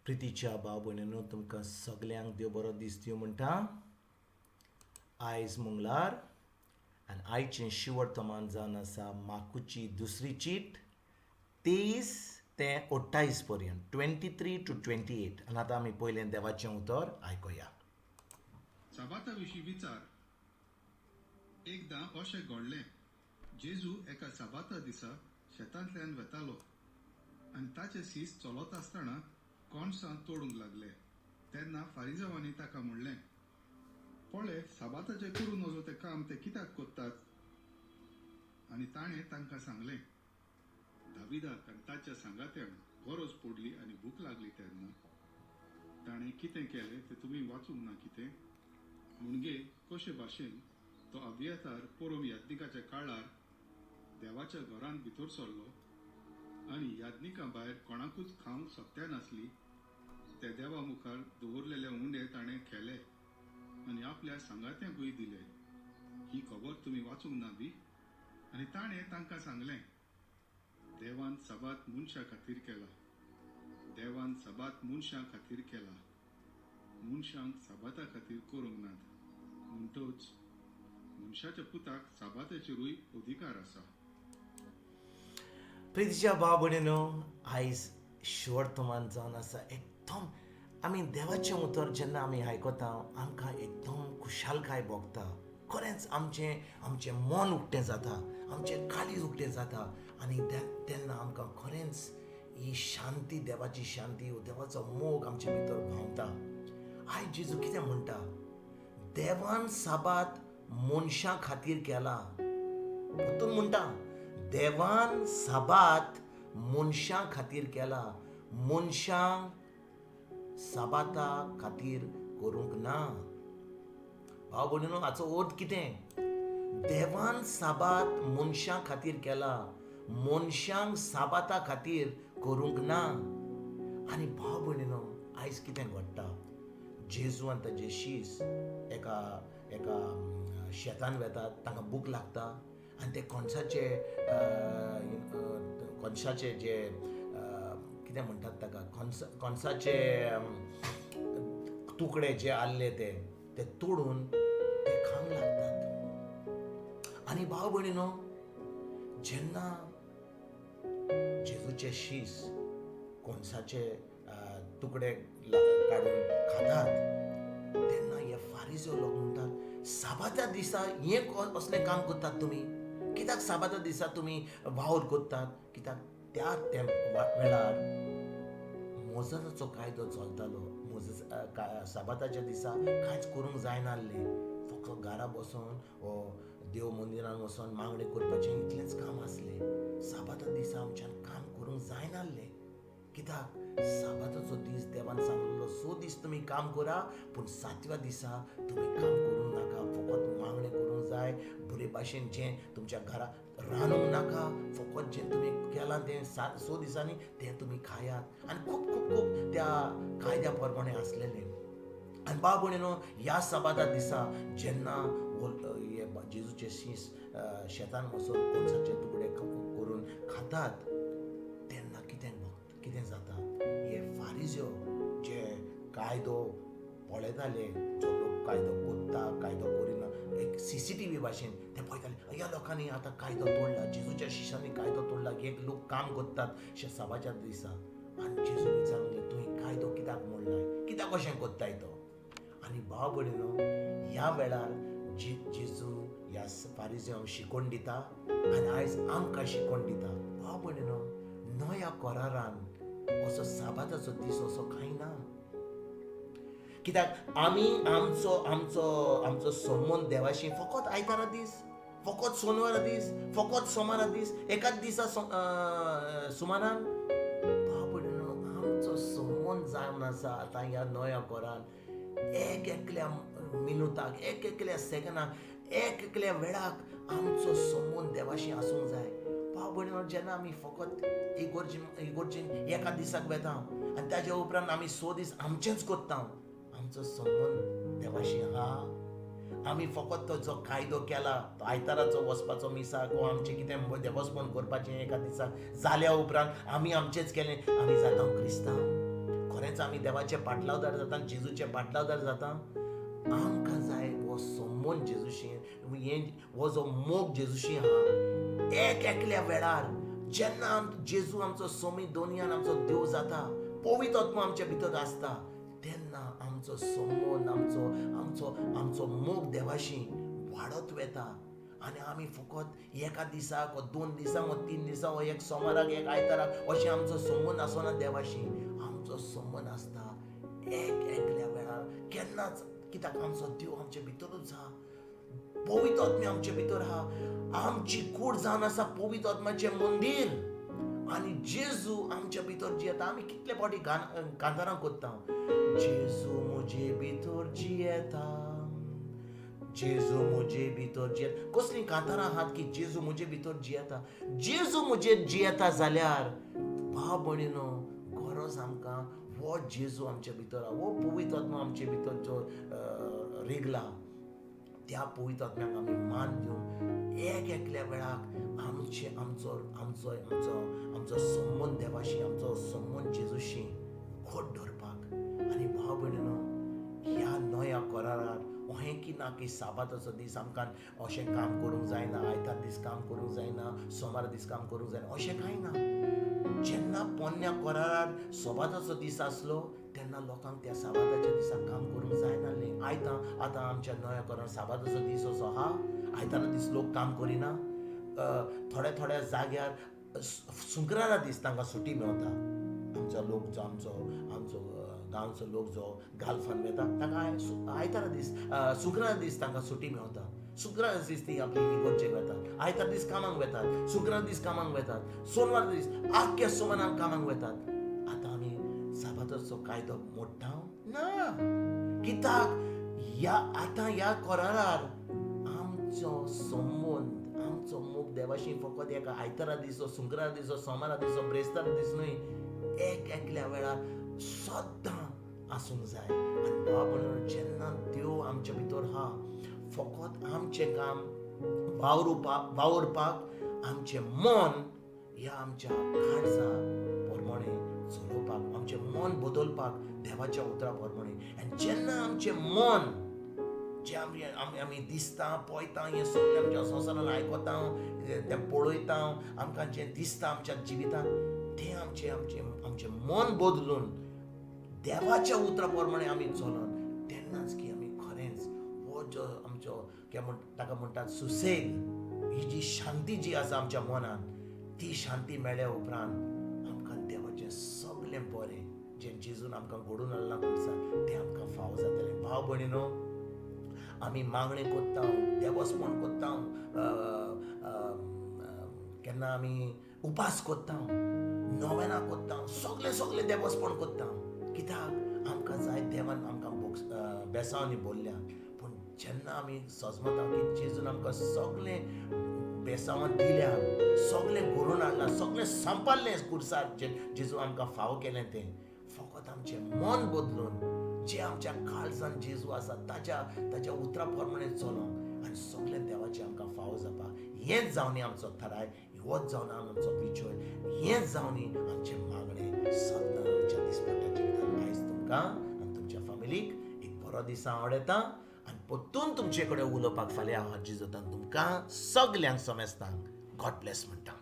प्रितीच्या भाव भयणींनो, तुमकां सगल्यांक देव बरो दीस दिवं म्हणटा. आयज मंगळार आनी आयचें शिवर्तमान जावन आसा माकूची दुसरी चीट 23 ते 28 पर्यंत 23 to 28. आनी आतां आमी पयलें देवाचें उतर आयकुया. साबाता विशीं विचार. एकदां अशें घडलें. जेजू एका साबाता दिसा शेतांतल्यान वेतालो आनी ताचें सीस चलत आसतना कणसां तोडूंक लागले. तेन्ना फारिजांवांनी ताका म्हणलें, पळय, साबाताचें करून वचो तें काम ते कित्याक कोत्तात? आनी ताणें तांकां सांगलें, दाविदाक आनी ताच्या सांगात्यांक गरज पडली आनी भूक लागली तेन्ना ताणें कितें केलें तें तुमी वाचूंक ना कितें? म्हणजे कशे भाशेन तो अभियतार पुरोम याज्ञिकाच्या काळार देवाच्या घरांत भितर सरलो आनी याज्ञिकां भायर कोणाकूच खावंक शक्य नासली ते देवा मुखार दवरलेले उंडे ताणें केले आनी आपल्या सांगात्यांकूय दिले. ही खबर तुमी वाचूंक ना बी? आनी ताणें तांकां सांगलें, देवान सबात मनशा खातीर केला. देवान सबात मनशां खातीर केला. मनशांक साबाता खातीर करूंक नात. म्हणटच मनशाच्या पुताक साबाताचेरूय अधिकार आसा. प्रितीच्या भाव भयणींनो, आयज शिवर्तमान जावन आसा एकदम आमी देवाचें उतर जेन्ना आमी आयकता आमकां एकदम खुशालकाय भोगता. खरेंच आमचें मन उक्तें जाता, आमचें काळीज उक्तें जाता आनी तेन्ना आमकां खरेंच ही शांती, देवाची शांती, देवाचो मोग आमचे भितर भावता. आयज जेजू कितें म्हणटा? देवान साबात मनशां खातीर केला. परतून म्हणटा, देवान साबात मनशां खातीर केला. मनशांक साबाता खातीर करूंक ना. भाव भयणींनो, हाचो अर्थ कितें? देवान साबात मनशां खातीर केला. मनशांक साबाता खातीर करूंक ना. आनी भाव भयणींनो, आयज कितें घडटा? जेजू आनी ताचे शीस एका शेतान वेतात, तांकां भूक लागता आनी ते कणसाचे जे कितें म्हणटात ताका, कणसाचे तुकडे जे आसले ते तोडून ते खावंक लागतात. आनी भाव भयणींनो, जेन्ना जेजूचे शीस कणसाचे तुकडे काडून खातात तेन्ना हे फारिझेव लोक म्हणटात, साबाता दिसा हें असलें काम करतात तुमी? कित्याक साबाता दिसा तुमी वावर करतात? कित्याक त्या वेळार मोजसाचो कायदो चलतालो. साबाताच्या दिसा कांयच करूंक जायनासलें. फकत घरा बसून वो देव मंदिरान वचून मागणी करपाचें इतलेंच काम आसलें. साबाता दिसा आमच्यान काम करूंक जायनासलें. कित्याक साबाताचो दीस देवान सांगलेलो, 6 दीस तुमी काम करा पूण 7व्या दिसा तुमी काम करूंक नाका. फकत मागणी करूंक जाय. बरे भाशेन जें तुमच्या घरा रांदूंक नाका. फकत जें तुमी केलां तें 6 दिसांनी तें तुमी खायात. आनी खूब खूब खूब त्या कायद्या प्रमाणे आसलेलें. आनी भाव भयणींनो, ह्या साबाता दिसा जेन्ना जेजूचे शीस शेतान वचून कणसाचे तुकडे करून खातात तेन्ना कितें जाता? हे फारिझेव जे कायदो पळयताले, जो लोक कायदो कोत्ता कायदो करिना, एक CCTV भाशेन ते पळयताले, ह्या लोकांनी आतां कायदो तोडला, जेजूच्या शिश्यांनी कायदो तोडला. एक लोक काम करतात साबाच्या दिसा. आनी जेजू विचारलें, तुवें कायदो कित्याक मोडलाय? कित्याक अशें कोत्ताय तो? आनी भाव भयणींनो, ह्या वेळार जेजू ह्या फारिझेवांक शिकोवन दिता आनी आयज आमकां शिकोवन दिता. भाव भयणींनो, नव्या करारान असो साबाताचो दीस असो कांय ना. कित्याक आमी आमचो संबंद देवाशी फकत आयतारा दीस, फकत सोनवारा दीस, फकत सोमारा दीस, एकाच दिसा सुमारान. भाव भयणींनो, आमचो संबंद जावन आसा आतां ह्या नव्या कोरान एकल्या मिनटाक, एकल्या सेकंदाक, एकल्या वेळाक आमचो संबंद देवाशी आसूंक जाय. भाव भयणींनो, जेन्ना आमी फकत इगोर्जीन एका दिसाक वेता आनी ताज्या उपरांत आमी 6 दीस आमचेंच कोत्ता, आमचो संबंद देवाशी आहा? आमी फकत तो जो कायदो केला, तो आयताराचो वचपाचो मिसाक वा आमचें कितें देवस्पण करपाचें एका दिसाक जाल्या उपरांत आमी आमचेंच केलें, आमी जाता क्रिस्तांव? खरेंच खरेंच आमी देवाचे पाटलावदार जाता आनी जेजूचे पाटलावदार जाता, आमकां जाय हो संबंद जेजूशी, हो जो मोग जेजूशी आहा. एकल्या वेळार जेन्ना जेजू आमचो सोमी दोनयान आमचो देव जाता, पवित्र आत्मा आमच्या भितर आसता, तेन्ना आमचो संबंद, आमचो मोग देवाशी वाडत वेता. आनी आमी फकत एका दिसाक वा 2 दिसांक वा 3 दिसांक वा एक सोमाराक एक आयताराक अशें आमचो संबंद आसना देवाशी. आमचो संबंद आसता एकल्या वेळार केन्नाच, कित्याक आमचो देव आमचे भितरूच आहा, पवित्र आत्मे आमचे भितर आहा. आमची कूड जावन आसा पवित्र आत्म्याचें मंदीर, आनी जेजू आमच्या भितर जियेता. आमी कितले फावटी कांतारां कोत्ता, जेजू म्हजे भितर जियेता, जेजू म्हजे भितर जियेता. कसलीं कांतारां आहात की जेजू म्हजे भितर जियेता. जेजू म्हजे जियेता जाल्यार भाव भयणीनो, गरज आमकां हो जेजू आमच्या भितर आहा, हो पवित्र आत्मा आमचे भितर जो रिगला, त्या पवित्र आत्म्याक आमी मान दिवन एकल्या वेळाक आमचो संबंद देवाशी, आमचो संबंद जेजूशी घट धरपाक. आनी भाव भयणीनो, ह्या नव्या करारार अहें की ना की साबाताचो दीस आमकां अशें काम करूंक जायना, आयतार दीस काम करूंक जायना, सोमार दीस काम करूंक जायना, अशें कांय ना. जेन्ना पोन्न्या करारार साबाताचो दीस आसलो, तेन्ना लोकांक त्या साबाताच्या दिसाक काम करूंक जायनासलें. आतां आमच्या नव्या करारार साबाताचो दीस असो आहा, आयतारा दीस लोक काम करिना. थोड्या जाग्यार शुक्रारा दीस तांकां सुटी मेवता. आमचो लोक जो आमचो गांवचो लोक जो गाल्फान वता, तांकां आयतारा दीस शुक्रारा दीस तांकां सुटी मेवता. शुक्रार दीस ती आपली इगोर्जेक वेतात, आयतार दीस कामाक वेतात, शुक्रार दीस कामाक वेतात, सोनवार दीस आख्या सोमाराक कामाक वेतात. आतां आमी साबाताचो कायदो मोडटा ना, कित्याक आतां ह्या करारार आमचो संबंद, आमचो मोग देवाशी फकत एका आयतारा दीस, शुक्रार दीस, सोमारा दीस, ब्रेस्तार दीस न्हय, एकल्या वेळार सद्दां आसूंक जाय. आनी भाव भयणीनो, जेन्ना देव आमच्या भितर आहा, फकत आमचें काम वावरपाक, आमचें मन ह्या आमच्या काळजा प्रमाणे चलोवपाक, आमचें मन बदलपाक देवाच्या उतरा प्रमाणे. आनी जेन्ना आमचें मन, जे आमी दिसता पळयता, हें सगळें आमच्या संवसारान आयकता, तें पळयता, आमकां जें दिसता आमच्या जिवितांत, तें आमचें मन बदलून देवाच्या उतरा प्रमाणे आमी चलोन, तेन्नाच की आमी खरेंच हो जो आमचो ताका म्हणटात सुसेग, ही जी शांती जी आसा आमच्या मनान, ती शांती मेळ्ळ्या उपरांत आमकां देवाचें सगळें बरें जें जेजून आमकां घडोवन हाडलां खुर्सा, तें आमकां फाव जातलें. भाव भयणीनो, आमी मागणी कोत्ता, देवस्पण कोत्ता, केन्ना आमी उपास कोत्ता, नोवेना कोत्ता, सगळें देवस्पण कोत्ता, कित्याक आमकां जाय देवान आमकां बेसांवनी भरल्या. पूण जेन्ना आमी सजमता की जेजून आमकां सगळें बेसांवां दिल्या, सगळें घडोवन हाडलां, सगळें सांबाळलें खुर्सार, जेजू आमकां फाव केलें तें, फकत आमचें मन बदलून जे आमच्या काळजान जेजू आसा ताच्या उतरा प्रमाणे चलोंक आनी सगळें देवाचें आमकां फाव जावपाक, हेंच जावनी आमचो थराय, होच जावन आमचो विचय, हेंच जावनी आमचें मागणें सद्दां आमच्या दिसपट्ट्या जिवितांत. आयज तुमकां आनी तुमच्या फॅमिलीक एक बरो दीस हांव येता आनी परतून तुमचे कडेन उलोवपाक फाल्यां हांव हाजीर जाता. तुमकां सगल्यांक समेस्तांक गॉड ब्लेस म्हणटा.